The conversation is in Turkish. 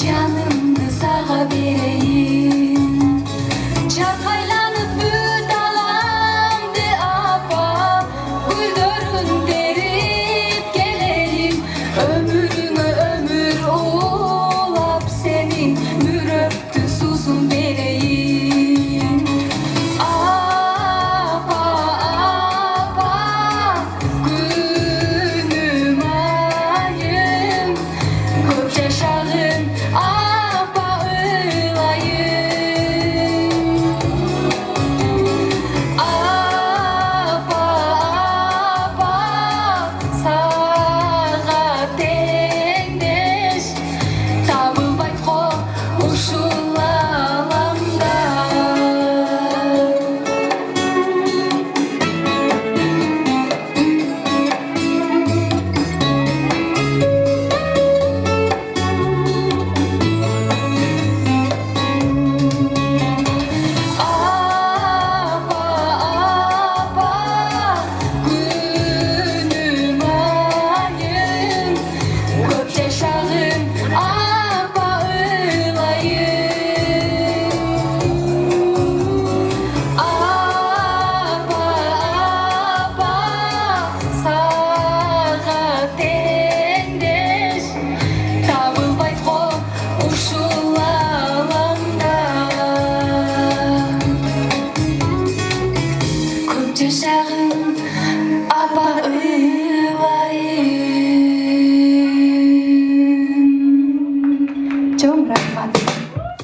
Canımdı sağa vereyim. Çakaylanıp büdalandı apa, güldürün derip geleyim. Ömrüme ömür olap senin müröptü susun vereyim. Apa apa günüm ayım, koç yaşağın apa ılayım. Apa apa sağa tengdeş, tabılbay ko uşulalamda. Apa apa günüm ayım, koç yaşağın apa ılayım. Apa apa sağa tengdeş, tabılbay ko uşulalamda. Koç yaşağın